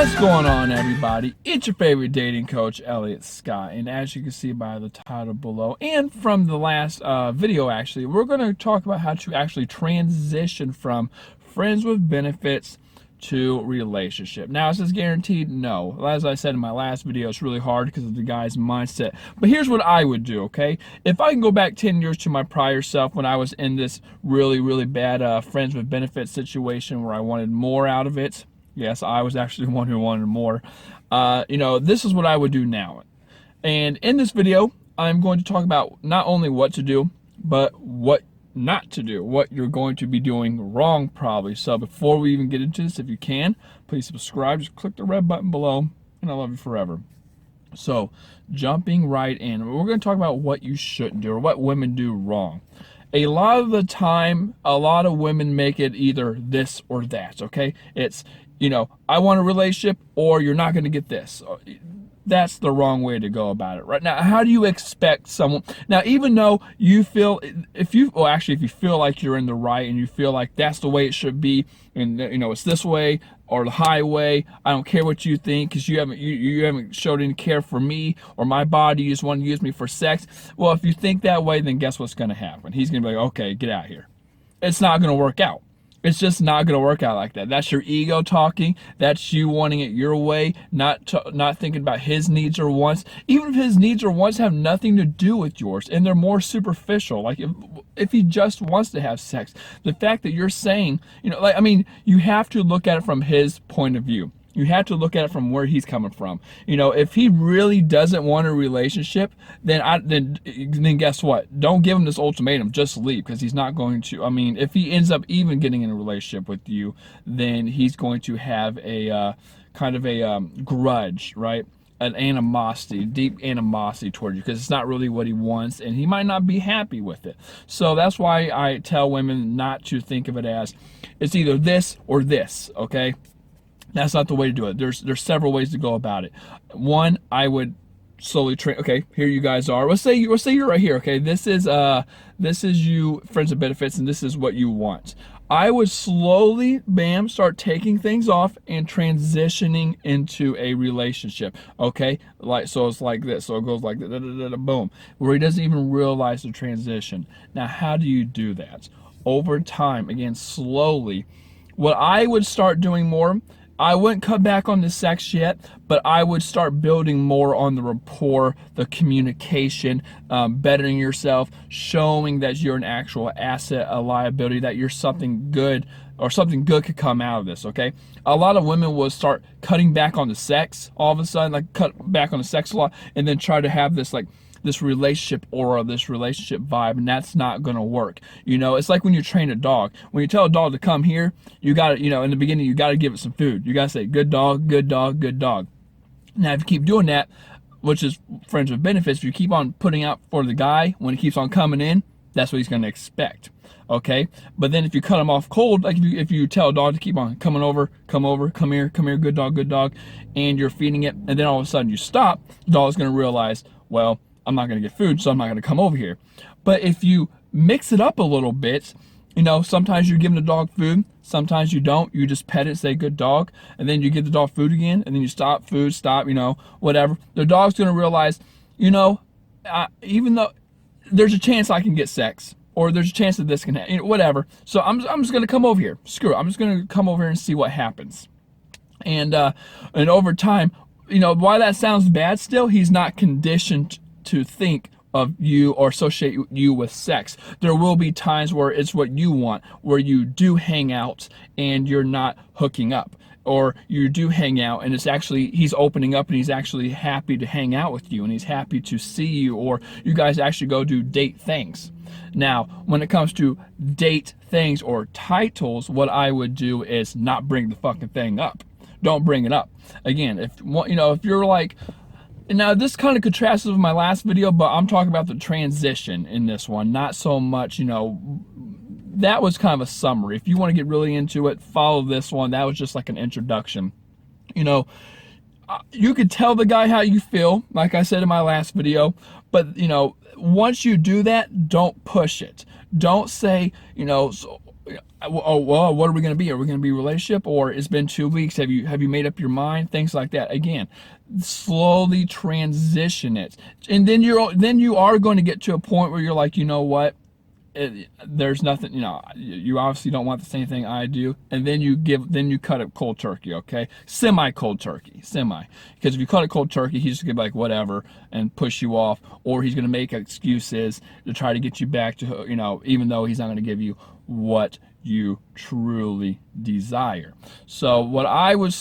What's going on, everybody? It's your favorite dating coach, Elliot Scott, and as you can see by the title below and from the last video, actually, we're going to talk about how to actually transition from friends with benefits to relationship. Now, is this guaranteed? No. As I said in my last video, it's really hard because of the guy's mindset. But here's what I would do, okay? If I can go back 10 years to my prior self when I was in this really bad friends with benefits situation where I wanted more out of it. Yes, I was actually the one who wanted more. This is what I would do now. And in this video, I'm going to talk about not only what to do, but what not to do, what you're going to be doing wrong probably. So before we even get into this, if you can, please subscribe. Just click the red button below, and I love you forever. So jumping right in, we're going to talk about what you shouldn't do or what women do wrong. A lot of the time, a lot of women make it either this or that, okay? It's, I want a relationship or you're not going to get this. That's the wrong way to go about it. Right now, how do you expect someone, now even though you feel, if you feel like you're in the right and you feel like that's the way it should be, and it's this way or the highway, I don't care what you think because you haven't showed any care for me or my body, you just want to use me for sex. Well, if you think that way, then guess what's going to happen? He's going to be like, okay, get out of here. It's not going to work out. It's just not going to work out like that. That's your ego talking. That's you wanting it your way, not thinking about his needs or wants. Even if his needs or wants have nothing to do with yours and they're more superficial, like if he just wants to have sex, the fact that you're saying, you have to look at it from his point of view. You have to look at it from where he's coming from. If he really doesn't want a relationship, then guess what? Don't give him this ultimatum. Just leave, because he's not going to. If he ends up even getting in a relationship with you, then he's going to have a kind of a grudge, right? An animosity, deep animosity toward you, because it's not really what he wants, and he might not be happy with it. So that's why I tell women not to think of it as it's either this or this, okay? That's not the way to do it. There's several ways to go about it. One, I would slowly train. Okay, here you guys are. Let's say you're right here. Okay, this is you, friends of benefits, and this is what you want. I would slowly, start taking things off and transitioning into a relationship. Okay, so it's like this. So it goes like that, boom, where he doesn't even realize the transition. Now, how do you do that? Over time, again, slowly. What I would start doing more, I wouldn't cut back on the sex yet, but I would start building more on the rapport, the communication, bettering yourself, showing that you're an actual asset, a liability, that you're something good, or something good could come out of this, okay? A lot of women will start cutting back on the sex all of a sudden, like cut back on the sex a lot, and then try to have this this relationship aura, this relationship vibe, and that's not gonna work. It's like when you train a dog. When you tell a dog to come here, you gotta, in the beginning, you gotta give it some food. You gotta say, good dog, good dog, good dog. Now, if you keep doing that, which is friends with benefits, if you keep on putting out for the guy, when he keeps on coming in, that's what he's gonna expect. Okay, but then if you cut him off cold, like if you tell a dog to keep on coming over, come here, good dog, and you're feeding it, and then all of a sudden you stop, the dog's gonna realize, well, I'm not going to get food, so I'm not going to come over here. But if you mix it up a little bit, sometimes you're giving the dog food, sometimes you don't. You just pet it, say good dog, and then you give the dog food again, and then you stop, food, stop, whatever. The dog's going to realize, even though there's a chance I can get sex, or there's a chance that this can happen, whatever. So I'm just going to come over here. Screw it. I'm just going to come over here and see what happens. And over time, why that sounds bad still, he's not conditioned to think of you or associate you with sex. There will be times where it's what you want, where you do hang out and you're not hooking up, or you do hang out and it's actually, he's opening up and he's actually happy to hang out with you and he's happy to see you, or you guys actually go do date things. Now, when it comes to date things or titles, what I would do is not bring the fucking thing up. Don't bring it up. Again, if you're like, now this kind of contrasts with my last video, but I'm talking about the transition in this one, not so much, that was kind of a summary. If you want to get really into it, follow this one. That was just like an introduction. You could tell the guy how you feel, like I said in my last video, but once you do that, don't push it. Don't say, oh well, what are we going to be? Are we going to be a relationship, or it's been 2 weeks? Have you made up your mind? Things like that. Again, slowly transition it, and then you are going to get to a point where you're like, you know what? There's nothing, you obviously don't want the same thing I do, and then you cut it cold turkey, okay? Semi cold turkey, because if you cut it cold turkey, he's just gonna be like whatever and push you off, or he's gonna make excuses to try to get you back to, even though he's not gonna give you what you truly desire. So what I would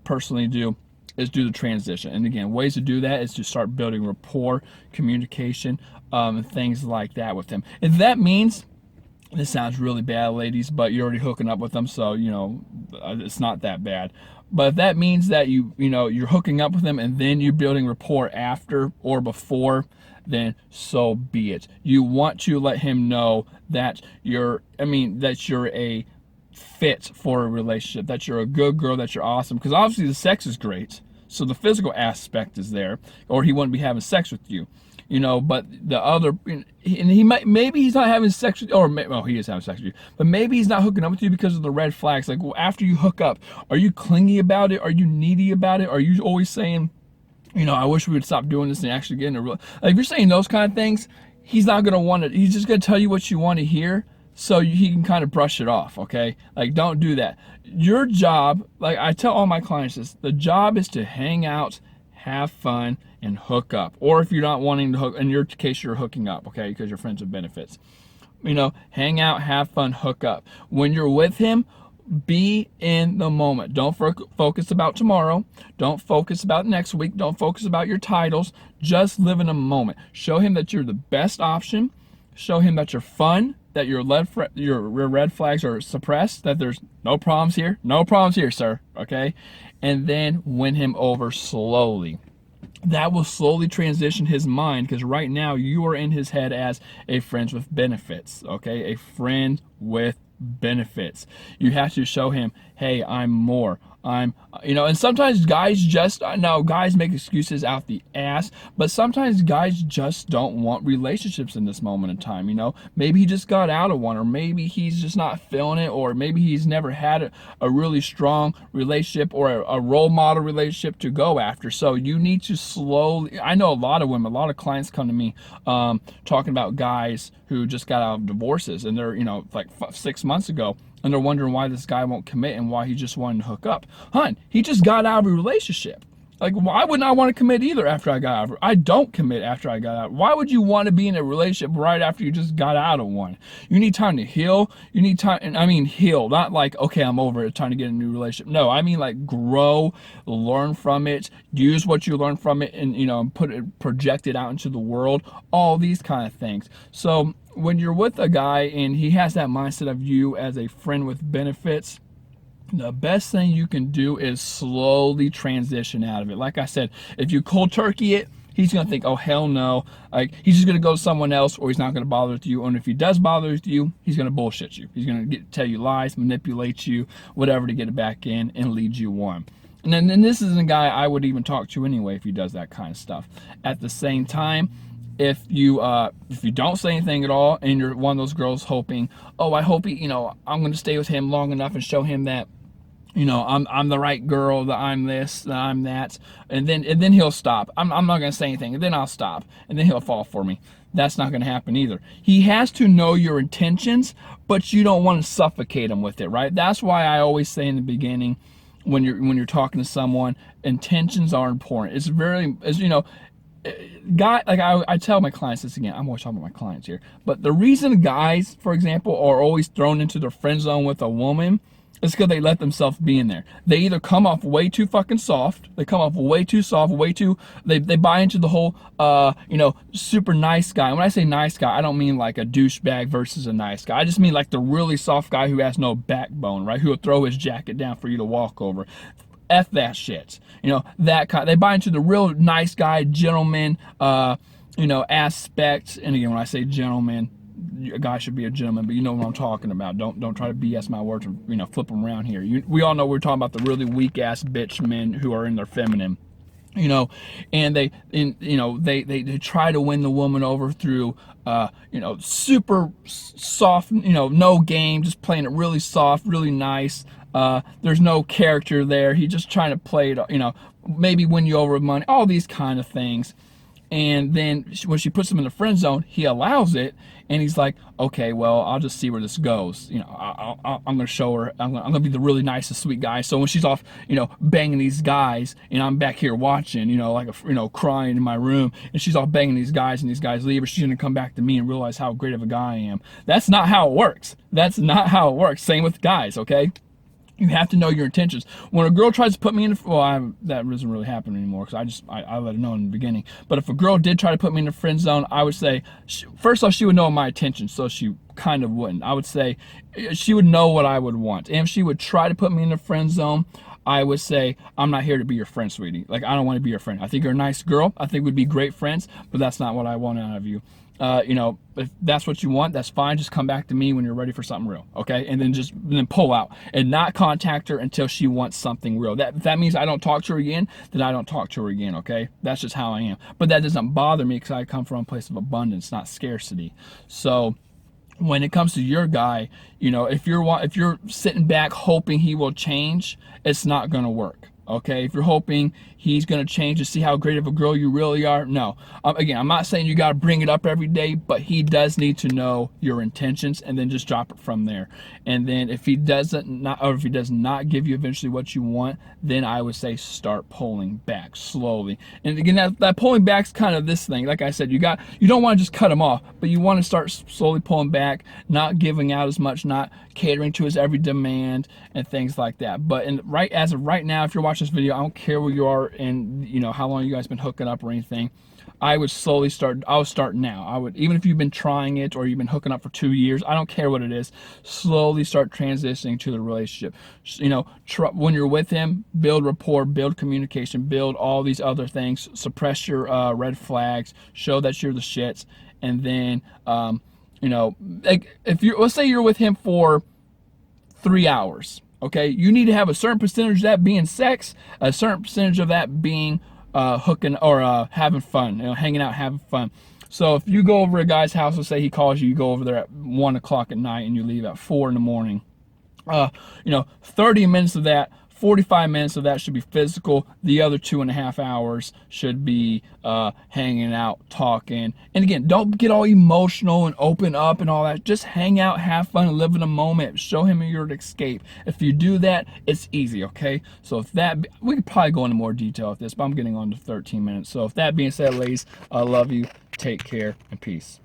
personally do is do the transition. And again, ways to do that is to start building rapport, communication, and things like that with him. If that means, this sounds really bad, ladies, but you're already hooking up with them, so it's not that bad. But if that means that you're hooking up with them and then you're building rapport after or before, then so be it. You want to let him know that you're a fit for a relationship, that you're a good girl, that you're awesome, because obviously the sex is great, so the physical aspect is there, or he wouldn't be having sex with you, but the other, and maybe he's not having sex with, he is having sex with you, but maybe he's not hooking up with you because of the red flags. Like, well, after you hook up, are you clingy about it? Are you needy about it? Are you always saying, I wish we would stop doing this and actually get in a real, like, if you're saying those kind of things, he's not going to want it. He's just going to tell you what you want to hear, so he can kind of brush it off, okay? Like, don't do that. Your job, like I tell all my clients this, the job is to hang out, have fun, and hook up. Or if you're not wanting to hook, in your case, you're hooking up, okay, because you're friends with benefits. Hang out, have fun, hook up. When you're with him, be in the moment. Don't focus about tomorrow. Don't focus about next week. Don't focus about your titles. Just live in a moment. Show him that you're the best option. Show him that you're fun, that your red flags are suppressed, that there's no problems here, sir, okay? And then win him over slowly. That will slowly transition his mind, because right now you are in his head as a friends with benefits, okay? A friend with benefits. You have to show him, hey, I'm more. And sometimes guys guys make excuses out the ass, but sometimes guys just don't want relationships in this moment in time. Maybe he just got out of one, or maybe he's just not feeling it, or maybe he's never had a really strong relationship or a role model relationship to go after. So you need to slowly, I know a lot of women, a lot of clients come to me talking about guys who just got out of divorces, and they're, like 6 months ago, and they're wondering why this guy won't commit and why he just wanted to hook up. Hun, he just got out of a relationship. Like, why wouldn't I want to commit either after I got out of it? I don't commit after I got out. Why would you want to be in a relationship right after you just got out of one? You need time to heal. You need time, and I mean heal, not like, okay, I'm over it, time to get a new relationship. No, I mean like grow, learn from it, use what you learn from it, and project it out into the world, all these kind of things. So when you're with a guy and he has that mindset of you as a friend with benefits, the best thing you can do is slowly transition out of it. Like I said, if you cold turkey it, he's going to think, oh, hell no. Like, he's just going to go to someone else, or he's not going to bother with you. And if he does bother with you, he's going to bullshit you. He's going to tell you lies, manipulate you, whatever, to get it back in and lead you on. And then this isn't a guy I would even talk to anyway if he does that kind of stuff. At the same time, if you don't say anything at all, and you're one of those girls hoping, oh, I hope I'm going to stay with him long enough and show him that, I'm the right girl, that I'm this, that I'm that, and then he'll stop. I'm not going to say anything, and then I'll stop, and then he'll fall for me. That's not going to happen either. He has to know your intentions, but you don't want to suffocate him with it, right? That's why I always say in the beginning, when you're talking to someone, intentions are important. It's very, guy, like I tell my clients this again. I'm always talking about my clients here, but the reason guys, for example, are always thrown into the friend zone with a woman, it's because they let themselves be in there. They either come off way too fucking soft, they buy into the whole, super nice guy. And when I say nice guy, I don't mean like a douchebag versus a nice guy. I just mean like the really soft guy who has no backbone, right? Who will throw his jacket down for you to walk over. F that shit. That kind. They buy into the real nice guy, gentleman, aspect. And again, when I say gentleman, a guy should be a gentleman, but you know what I'm talking about. Don't try to BS my words and flip them around here. We all know we're talking about the really weak ass bitch men who are in their feminine. you know, and they try to win the woman over through super soft, no game, just playing it really soft, really nice. There's no character there. He's just trying to play it, maybe win you over with money, all these kind of things. And then when she puts him in the friend zone, he allows it, and he's like, okay, well, I'll just see where this goes. I'm gonna show her. I'm gonna be the really nice and sweet guy. So when she's off, banging these guys, and I'm back here watching, like crying in my room, and she's off banging these guys, and these guys leave her, she's gonna come back to me and realize how great of a guy I am. That's not how it works. That's not how it works. Same with guys, okay? You have to know your intentions. When a girl tries to put me in, that doesn't really happen anymore because I let her know in the beginning. But if a girl did try to put me in the friend zone, I would say, first off, she would know my intentions, so she kind of wouldn't. I would say she would know what I would want. And if she would try to put me in the friend zone, I would say, I'm not here to be your friend, sweetie. Like, I don't want to be your friend. I think you're a nice girl. I think we'd be great friends, but that's not what I want out of you. If that's what you want, that's fine. Just come back to me when you're ready for something real, okay? And then pull out and not contact her until she wants something real. If that means I don't talk to her again, then I don't talk to her again, okay? That's just how I am. But that doesn't bother me because I come from a place of abundance, not scarcity. So when it comes to your guy, if you're sitting back hoping he will change, it's not going to work. Okay, if you're hoping he's going to change to see how great of a girl you really are, no. Again, I'm not saying you got to bring it up every day, but he does need to know your intentions, and then just drop it from there. And then if he does not give you eventually what you want, then I would say start pulling back slowly. And again, that pulling back is kind of this thing. Like I said, you don't want to just cut him off, but you want to start slowly pulling back, not giving out as much, not catering to his every demand and things like that. But as of right now, if you're watching this video, I don't care where you are and how long you guys been hooking up or anything, I would slowly start. I would start now. I would, even if you've been trying it or you've been hooking up for 2 years, I don't care what it is, slowly start transitioning to the relationship. When you're with him, build rapport, build communication, build all these other things, suppress your red flags, show that you're the shits, and then like let's say you're with him for 3 hours. Okay, you need to have a certain percentage of that being sex, a certain percentage of that being hooking or having fun, hanging out, having fun. So if you go over a guy's house, let's say he calls you, you go over there at 1 o'clock at night and you leave at 4 in the morning. 30 minutes of that, 45 minutes of that should be physical. The other 2.5 hours should be hanging out, talking. And again, don't get all emotional and open up and all that. Just hang out, have fun, and live in a moment. Show him your escape. If you do that, it's easy, okay? So we could probably go into more detail with this, but I'm getting on to 13 minutes. So if that being said, ladies, I love you. Take care and peace.